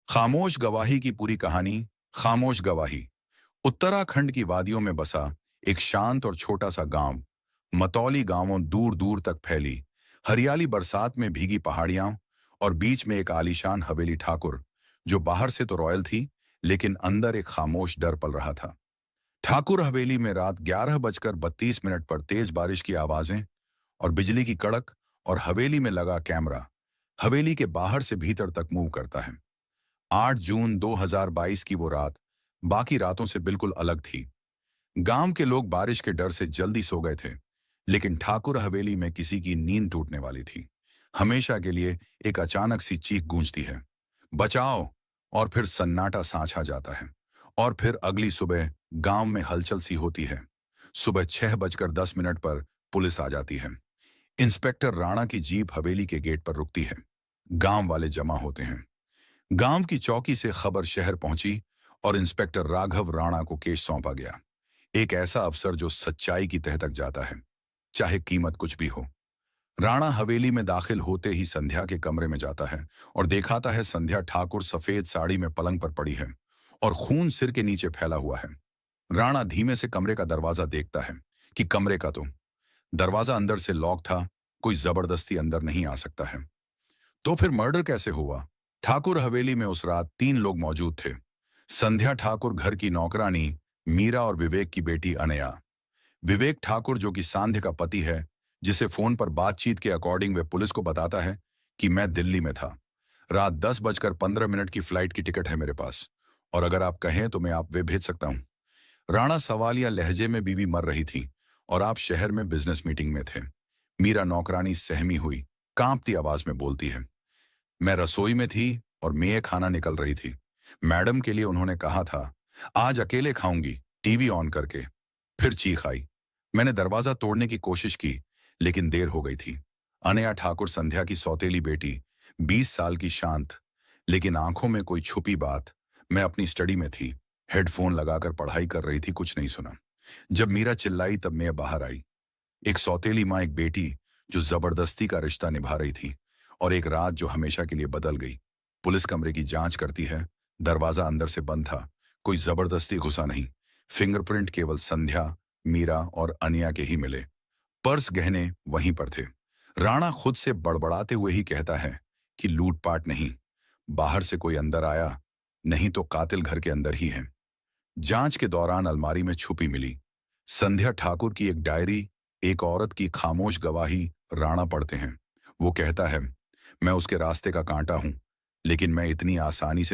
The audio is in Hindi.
खामोश गवाही की पूरी कहानी। खामोश गवाही उत्तराखंड की वादियों में बसा एक शांत और छोटा सा गांव। मतौली गांवों दूर दूर तक फैली, हरियाली, बरसात में भीगी पहाड़ियां और बीच में एक आलीशान हवेली। ठाकुर, जो बाहर से तो रॉयल थी, लेकिन अंदर एक खामोश डर पल रहा था। ठाकुर हवेली में रात 11:32 पर तेज बारिश की आवाजें और बिजली की कड़क, और हवेली में लगा कैमरा हवेली के बाहर से भीतर तक मूव करता है। 8 जून 2022 की वो रात बाकी रातों से बिल्कुल अलग थी। गांव के लोग बारिश के डर से जल्दी सो गए थे, लेकिन ठाकुर हवेली में किसी की नींद टूटने वाली थी। हमेशा के लिए एक अचानक सी चीख गूंजती है, बचाओ। और फिर सन्नाटा सांचा जाता है। और फिर अगली सुबह गांव में हलचल सी होती है। सुबह 6:10 पर पुलिस आ जाती है। इंस्पेक्टर राणा की जीप हवेली के गेट पर रुकती है। गांव वाले जमा होते हैं। गांव की चौकी से खबर शहर पहुंची और इंस्पेक्टर राघव राणा को केस सौंपा गया। एक ऐसा अफसर जो सच्चाई की तह तक जाता है, चाहे कीमत कुछ भी हो। राणा हवेली में दाखिल होते ही संध्या के कमरे में जाता है और दिखाता है संध्या ठाकुर सफेद साड़ी में पलंग पर पड़ी है और खून सिर के नीचे फैला हुआ है। राणा धीमे से कमरे का दरवाजा देखता है कि कमरे का तो दरवाजा अंदर से लॉक था, कोई जबरदस्ती अंदर नहीं आ सकता है। तो फिर मर्डर कैसे हुआ? ठाकुर हवेली में उस रात 3 लोग मौजूद थे। संध्या ठाकुर, घर की नौकरानी, मीरा और विवेक की बेटी अनया। विवेक ठाकुर, जो कि सांध्य का पति है, जिसे फोन पर बातचीत के अकॉर्डिंग वे पुलिस को बताता है कि मैं दिल्ली में था। रात 10:15 की फ्लाइट की टिकट है मेरे पास, और अगर आप कहें तो मैं आप वे भेज सकता हूं। राणा सवालिया लहजे में, बीवी मर रही थी और आप शहर में बिजनेस मीटिंग में थे। मीरा नौकरानी सहमी हुई, कांपती आवाज में बोलती है, मैं रसोई में थी और मेये खाना निकल रही थी। मैडम के लिए उन्होंने कहा था, आज अकेले खाऊंगी, टीवी ऑन करके। फिर चीख आई। मैंने दरवाजा तोड़ने की कोशिश की, लेकिन देर हो गई थी। अनया ठाकुर, संध्या की सौतेली बेटी, 20 साल की, शांत, लेकिन आंखों में कोई छुपी बात। मैं अपनी स्टडी में थी, हेडफोन लगाकर पढ़ाई कर रही थी, कुछ नहीं सुना। जब मीरा चिल्लाई तब मैं बाहर आई। एक सौतेली माँ, एक बेटी जो जबरदस्ती का रिश्ता निभा रही थी, और एक रात जो हमेशा के लिए बदल गई। पुलिस कमरे की जांच करती है। दरवाजा अंदर से बंद था, कोई जबरदस्ती घुसा नहीं। फिंगरप्रिंट केवल संध्या, मीरा और अनिया के ही मिले। पर्स, गहने वहीं पर थे। राणा खुद से बड़बड़ाते हुए ही कहता है कि लूटपाट नहीं, बाहर से कोई अंदर आया, नहीं तो कातिल घर के अंदर ही है। जांच के दौरान अलमारी में छुपी मिली संध्या ठाकुर की एक डायरी, एक औरत की खामोश गवाही। राणा पढ़ते हैं। वो कहता है, मैं उसके रास्ते का कांटा हूं, लेकिन मैं इतनी आसानी से